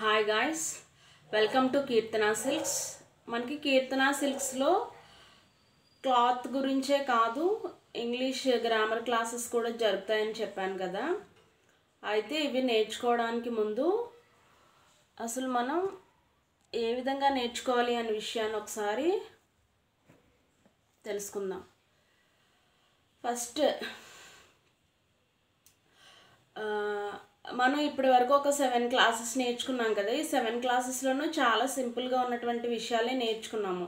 Hi guys, welcome to Keerthana silks. మనకి కీర్తన సిల్క్స్లో cloth గురించే కాదు, ఇంగ్లీష్ గ్రామర్ క్లాసెస్ కూడా జరుగుతాయని చెప్పాను కదా. అయితే ఇవి నేర్చుకోవడానికి ముందు అసలు మనం ఏ విధంగా నేర్చుకోవాలి అనే విషయాన్ని ఒకసారి తెలుసుకుందాం. ఫస్ట్ మనం ఇప్పటి వరకు ఒక 7 క్లాసెస్ నేర్చుకున్నాం కదా. ఈ 7 క్లాసెస్లోనూ చాలా సింపుల్గా ఉన్నటువంటి విషయాలే నేర్చుకున్నాము.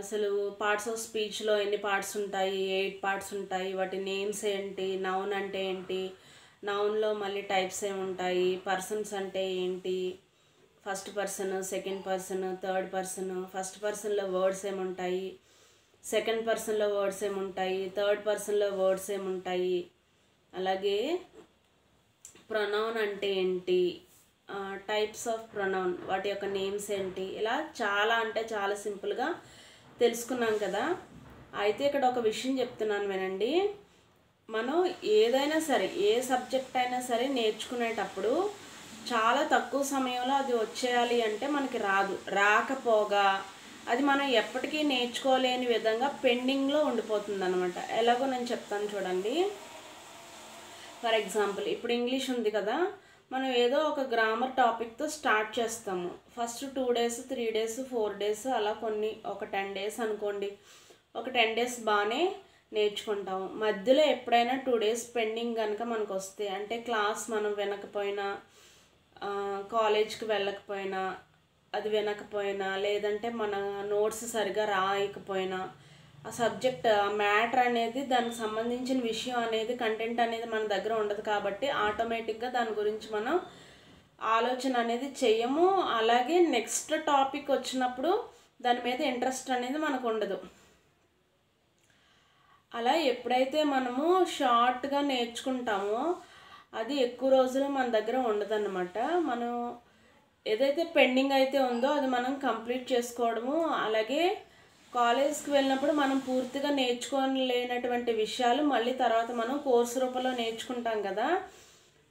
అసలు పార్ట్స్ ఆఫ్ స్పీచ్లో ఎన్ని పార్ట్స్ ఉంటాయి, 8 పార్ట్స్ ఉంటాయి, వాటి నేమ్స్ ఏంటి, నౌన్ అంటే ఏంటి, నౌన్లో మళ్ళీ టైప్స్ ఏముంటాయి, పర్సన్స్ అంటే ఏంటి, first person, second person, third person, first పర్సన్లో వర్డ్స్ ఏముంటాయి, సెకండ్ పర్సన్లో వర్డ్స్ ఏముంటాయి, థర్డ్ పర్సన్లో వర్డ్స్ ఏముంటాయి, అలాగే ప్రొనౌన్ అంటే ఏంటి, టైప్స్ ఆఫ్ ప్రొనౌన్, వాటి యొక్క నేమ్స్ ఏంటి, ఇలా చాలా అంటే చాలా సింపుల్గా తెలుసుకున్నాం కదా. అయితే ఇక్కడ ఒక విషయం చెప్తున్నాను వినండి. మనం ఏదైనా సరే, ఏ సబ్జెక్ట్ అయినా సరే నేర్చుకునేటప్పుడు చాలా తక్కువ సమయంలో అది వచ్చేయాలి అంటే మనకి రాదు. రాకపోగా అది మనం ఎప్పటికీ నేర్చుకోలేని విధంగా పెండింగ్లో ఉండిపోతుంది అనమాట. ఎలాగో నేను చెప్తాను చూడండి. ఫర్ ఎగ్జాంపుల్, ఇప్పుడు ఇంగ్లీష్ ఉంది కదా, మనం ఏదో ఒక గ్రామర్ టాపిక్తో స్టార్ట్ చేస్తాము. ఫస్ట్ 2 days, 3 days, 4 days అలా ఒక 10 days అనుకోండి. ఒక 10 days బాగానే నేర్చుకుంటాము. మధ్యలో ఎప్పుడైనా 2 days పెండింగ్ కనుక మనకు వస్తే, అంటే క్లాస్ మనం వినకపోయినా, కాలేజ్కి వెళ్ళకపోయినా, అది వినకపోయినా, లేదంటే మన నోట్స్ సరిగా రాయకపోయినా, ఆ సబ్జెక్ట్, ఆ మ్యాటర్ అనేది, దానికి సంబంధించిన విషయం అనేది, కంటెంట్ అనేది మన దగ్గర ఉండదు కాబట్టి ఆటోమేటిక్గా దాని గురించి మనం ఆలోచన అనేది చెయ్యము. అలాగే నెక్స్ట్ టాపిక్ వచ్చినప్పుడు దాని మీద ఇంట్రెస్ట్ అనేది మనకు ఉండదు. అలా ఎప్పుడైతే మనము షార్ట్గా నేర్చుకుంటామో అది ఎక్కువ రోజులు మన దగ్గర ఉండదన్నమాట. మనం ఏదైతే పెండింగ్ అయితే ఉందో అది మనం కంప్లీట్ చేసుకోవడము. అలాగే కాలేజ్కి వెళ్ళినప్పుడు మనం పూర్తిగా నేర్చుకోలేనటువంటి విషయాలు మళ్ళీ తర్వాత మనం కోర్సు రూపంలో నేర్చుకుంటాం కదా.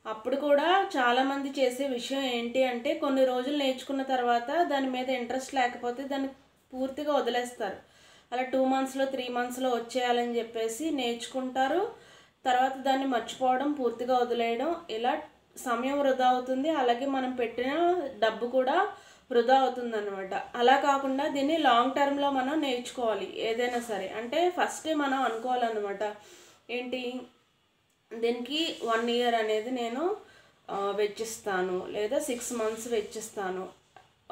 అప్పుడు కూడా చాలామంది చేసే విషయం ఏంటి అంటే, కొన్ని రోజులు నేర్చుకున్న తర్వాత దాని మీద ఇంట్రెస్ట్ లేకపోతే దాన్ని పూర్తిగా వదిలేస్తారు. అలా 2 monthsలో 3 monthsలో వచ్చేయాలని చెప్పేసి నేర్చుకుంటారు. తర్వాత దాన్ని మర్చిపోవడం, పూర్తిగా వదిలేయడం, ఇలా సమయం వృధా అవుతుంది. అలాగే మనం పెట్టిన డబ్బు కూడా వృధా అవుతుందన్నమాట. అలా కాకుండా దీన్ని లాంగ్ టర్మ్లో మనం నేర్చుకోవాలి ఏదైనా సరే. అంటే ఫస్ట్ మనం అనుకోవాలన్నమాట, ఏంటి, దీనికి 1 year అనేది నేను వెచ్చిస్తాను, లేదా 6 months వెచ్చిస్తాను.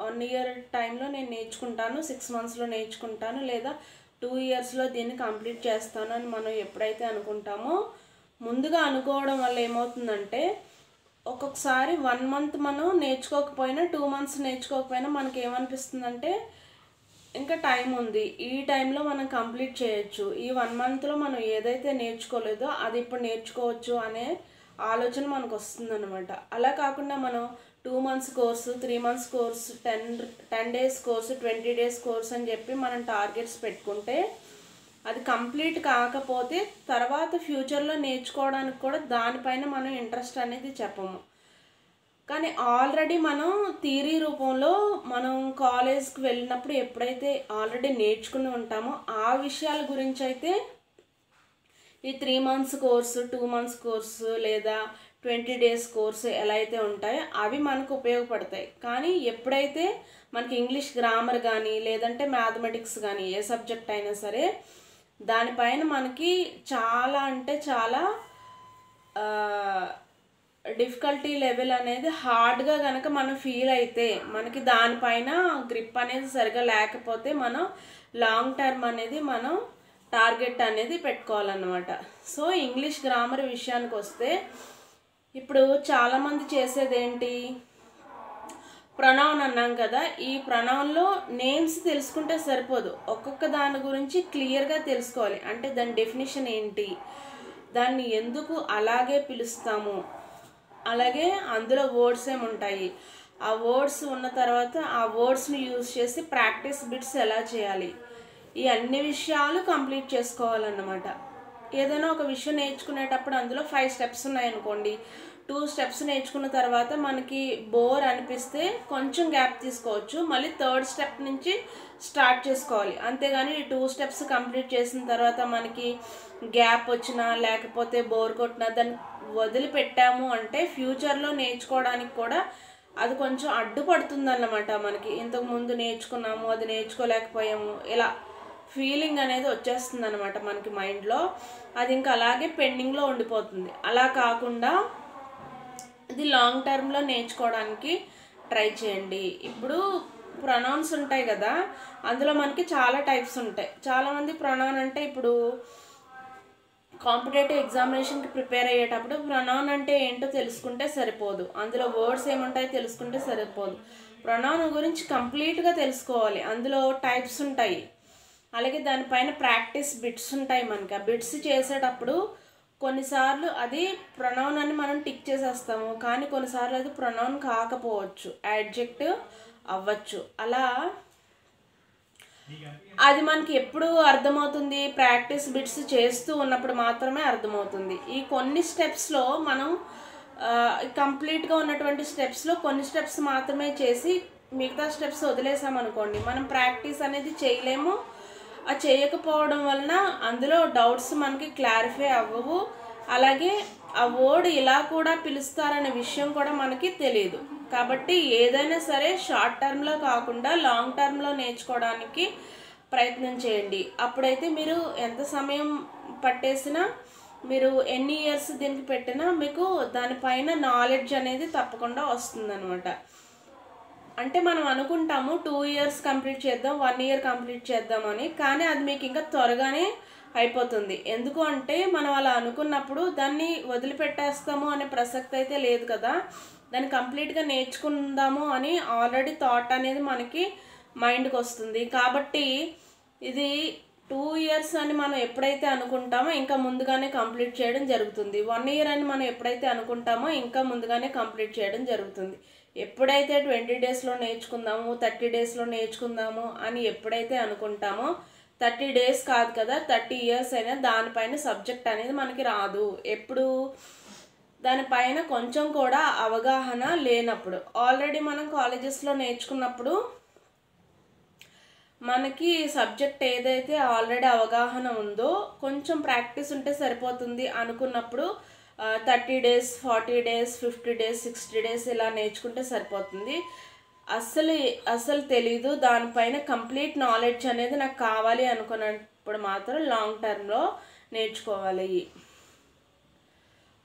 1 year టైంలో నేను నేర్చుకుంటాను, 6 monthsలో నేర్చుకుంటాను, లేదా 2 yearsలో దీన్ని కంప్లీట్ చేస్తాను అని మనం ఎప్పుడైతే అనుకుంటామో, ముందుగా అనుకోవడం వల్ల ఏమవుతుందంటే, ఒక్కొక్కసారి 1 month మనం నేర్చుకోకపోయినా, 2 months నేర్చుకోకపోయినా మనకి ఏమనిపిస్తుందంటే, ఇంకా టైం ఉంది, ఈ టైంలో మనం కంప్లీట్ చేయొచ్చు, ఈ 1 monthలో మనం ఏదైతే నేర్చుకోలేదో అది ఇప్పుడు నేర్చుకోవచ్చు అనే ఆలోచన మనకు వస్తుందన్నమాట. అలా కాకుండా మనం 2 months course, 3 months course, 10 days course, 20 days course అని చెప్పి మనం టార్గెట్స్ పెట్టుకుంటే అది కంప్లీట్ కాకపోతే తర్వాత ఫ్యూచర్లో నేర్చుకోవడానికి కూడా దానిపైన మనం ఇంట్రెస్ట్ అనేది చెప్పము. కానీ ఆల్రెడీ మనం థియరీ రూపంలో మనం కాలేజ్కి వెళ్ళినప్పుడు ఎప్పుడైతే ఆల్రెడీ నేర్చుకుని ఉంటామో ఆ విషయాల గురించి అయితే ఈ 3 months కోర్సు, 2 months కోర్సు, లేదా 20 days కోర్సు ఎలా అయితే ఉంటాయో అవి మనకు ఉపయోగపడతాయి. కానీ ఎప్పుడైతే మనకి ఇంగ్లీష్ గ్రామర్ కానీ, లేదంటే మ్యాథమెటిక్స్ కానీ, ఏ సబ్జెక్ట్ అయినా సరే దానిపైన మనకి చాలా అంటే చాలా డిఫికల్టీ లెవెల్ అనేది హార్డ్గా కనుక మనం ఫీల్ అయితే, మనకి దానిపైన గ్రిప్ అనేది సరిగా లేకపోతే మనం లాంగ్ టర్మ్ అనేది మనం టార్గెట్ అనేది పెట్టుకోవాలన్నమాట. సో ఇంగ్లీష్ గ్రామర్ విషయానికి వస్తే, ఇప్పుడు చాలామంది చేసేది ఏంటి, ప్రొనౌన్ అన్నాం కదా, ఈ ప్రొనౌన్లో నేమ్స్ తెలుసుకుంటే సరిపోదు, ఒక్కొక్క దాని గురించి క్లియర్గా తెలుసుకోవాలి. అంటే దాని డెఫినేషన్ ఏంటి, దాన్ని ఎందుకు అలాగే పిలుస్తాము, అలాగే అందులో వర్డ్స్ ఏముంటాయి, ఆ వర్డ్స్ ఉన్న తర్వాత ఆ వర్డ్స్ని యూజ్ చేసి ప్రాక్టీస్ బిట్స్ ఎలా చేయాలి, ఈ అన్ని విషయాలు కంప్లీట్ చేసుకోవాలన్నమాట. ఏదైనా ఒక విషయం నేర్చుకునేటప్పుడు అందులో 5 steps ఉన్నాయనుకోండి, 2 స్టెప్స్ నేర్చుకున్న తర్వాత మనకి బోర్ అనిపిస్తే కొంచెం గ్యాప్ తీసుకోవచ్చు, మళ్ళీ 3rd స్టెప్ నుంచి స్టార్ట్ చేసుకోవాలి. అంతేగాని ఈ 2 స్టెప్స్ కంప్లీట్ చేసిన తర్వాత మనకి గ్యాప్ వచ్చినా లేకపోతే బోర్ కొట్టినా దాన్ని వదిలిపెట్టాము అంటే ఫ్యూచర్లో నేర్చుకోవడానికి కూడా అది కొంచెం అడ్డుపడుతుందన్నమాట. మనకి ఇంతకుముందు నేర్చుకున్నాము, అది నేర్చుకోలేకపోయాము, ఇలా ఫీలింగ్ అనేది వచ్చేస్తుంది అనమాట మనకి మైండ్లో. అది ఇంకా అలాగే పెండింగ్లో ఉండిపోతుంది. అలా కాకుండా ఇది లాంగ్ టర్మ్లో నేర్చుకోవడానికి ట్రై చేయండి. ఇప్పుడు ప్రొనౌన్స్ ఉంటాయి కదా, అందులో మనకి చాలా టైప్స్ ఉంటాయి. చాలామంది ప్రొనౌన్ అంటే ఇప్పుడు కాంపిటేటివ్ ఎగ్జామినేషన్కి ప్రిపేర్ అయ్యేటప్పుడు ప్రొనౌన్ అంటే ఏంటో తెలుసుకుంటే సరిపోదు, అందులో వర్డ్స్ ఏముంటాయో తెలుసుకుంటే సరిపోదు. ప్రొనౌన్ గురించి కంప్లీట్గా తెలుసుకోవాలి. అందులో టైప్స్ ఉంటాయి, అలాగే దానిపైన ప్రాక్టీస్ బిట్స్ ఉంటాయి. మనకి ఆ బిట్స్ చేసేటప్పుడు కొన్నిసార్లు అది ప్రొనౌన్ అని మనం టిక్ చేసేస్తాము, కానీ కొన్నిసార్లు అది ప్రొనౌన్ కాకపోవచ్చు, యాడ్జెక్టివ్ అవ్వచ్చు. అలా అది మనకి ఎప్పుడు అర్థమవుతుంది, ప్రాక్టీస్ బిట్స్ చేస్తూ ఉన్నప్పుడు మాత్రమే అర్థమవుతుంది. ఈ కొన్ని స్టెప్స్లో మనం కంప్లీట్గా ఉన్నటువంటి స్టెప్స్లో కొన్ని స్టెప్స్ మాత్రమే చేసి మిగతా స్టెప్స్ వదిలేసామనుకోండి, మనం ప్రాక్టీస్ అనేది చేయలేము. అది చేయకపోవడం వలన అందులో డౌట్స్ మనకి క్లారిఫై అవ్వవు. అలాగే ఆ వర్డ్ ఇలా కూడా పిలుస్తారనే విషయం కూడా మనకి తెలియదు. కాబట్టి ఏదైనా సరే షార్ట్ టర్మ్లో కాకుండా లాంగ్ టర్మ్లో నేర్చుకోవడానికి ప్రయత్నం చేయండి. అప్పుడైతే మీరు ఎంత సమయం పట్టేసినా, మీరు ఎన్ని ఇయర్స్ దీనికి పెట్టినా మీకు దానిపైన నాలెడ్జ్ అనేది తప్పకుండా వస్తుందన్నమాట. అంటే మనం అనుకుంటాము 2 ఇయర్స్ కంప్లీట్ చేద్దాం, 1 ఇయర్ కంప్లీట్ చేద్దామని, కానీ అది మీకు ఇంకా త్వరగానే అయిపోతుంది. ఎందుకు అంటే మనం అలా అనుకున్నప్పుడు దాన్ని వదిలిపెట్టేస్తాము అనే ప్రసక్తి అయితే లేదు కదా. దాన్ని కంప్లీట్గా నేర్చుకుందాము అని ఆల్రెడీ థాట్ అనేది మనకి మైండ్కి వస్తుంది. కాబట్టి ఇది 2 ఇయర్స్ అని మనం ఎప్పుడైతే అనుకుంటామో ఇంకా ముందుగానే కంప్లీట్ చేయడం జరుగుతుంది. 1 ఇయర్ అని మనం ఎప్పుడైతే అనుకుంటామో ఇంకా ముందుగానే కంప్లీట్ చేయడం జరుగుతుంది. ఎప్పుడైతే 20 డేస్లో నేర్చుకుందాము, 30 డేస్లో నేర్చుకుందాము అని ఎప్పుడైతే అనుకుంటామో 30 డేస్ కాదు కదా, 30 ఇయర్స్ అయినా దానిపైన సబ్జెక్ట్ అనేది మనకి రాదు. ఎప్పుడు దానిపైన కొంచెం కూడా అవగాహన లేనప్పుడు. ఆల్రెడీ మనం కాలేజెస్లో నేర్చుకున్నప్పుడు మనకి సబ్జెక్ట్ ఏదైతే ఆల్రెడీ అవగాహన ఉందో కొంచెం ప్రాక్టీస్ ఉంటే సరిపోతుంది అనుకున్నప్పుడు 30 డేస్, 40 డేస్, 50 డేస్, 60 డేస్ ఇలా నేర్చుకుంటే సరిపోతుంది. అస్సలు తెలీదు, దానిపైన కంప్లీట్ నాలెడ్జ్ అనేది నాకు కావాలి అనుకున్నప్పుడు మాత్రం లాంగ్ టర్మ్లో నేర్చుకోవాలి.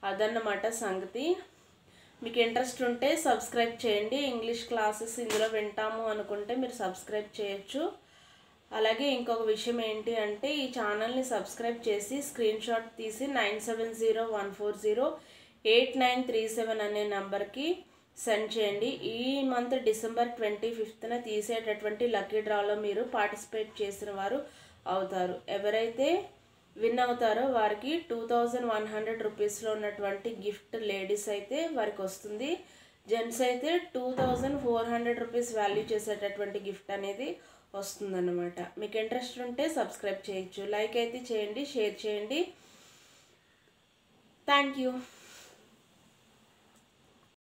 అదన్నమాట సంగతి. మీకు ఇంట్రెస్ట్ ఉంటే సబ్స్క్రైబ్ చేయండి. ఇంగ్లీష్ క్లాసెస్ ఇందులో వింటాము అనుకుంటే మీరు సబ్స్క్రైబ్ చేయొచ్చు. అలాగే ఇంకొక విషయం ఏంటి అంటే ఈ ఛానల్ని సబ్స్క్రైబ్ చేసి స్క్రీన్ షాట్ తీసి 9701408937 అనే నెంబర్కి సెండ్ చేయండి. ఈ మంత్ డిసెంబర్ 25న తీసేటటువంటి లక్కీ డ్రాలో మీరు పార్టిసిపేట్ చేసిన వారు అవుతారు. ఎవరైతే విన్ అవుతారో వారికి 2100 రూపీస్లో ఉన్నటువంటి గిఫ్ట్ లేడీస్ అయితే వారికి వస్తుంది. జెంట్స్ అయితే 2400 రూపీస్ వాల్యూ చేసేటటువంటి గిఫ్ట్ అనేది వస్తుందన్నమాట. మీకు ఇంట్రెస్ట్ ఉంటే సబ్స్క్రైబ్ చేయొచ్చు. లైక్ అయితే చేయండి, షేర్ చేయండి. Thank you.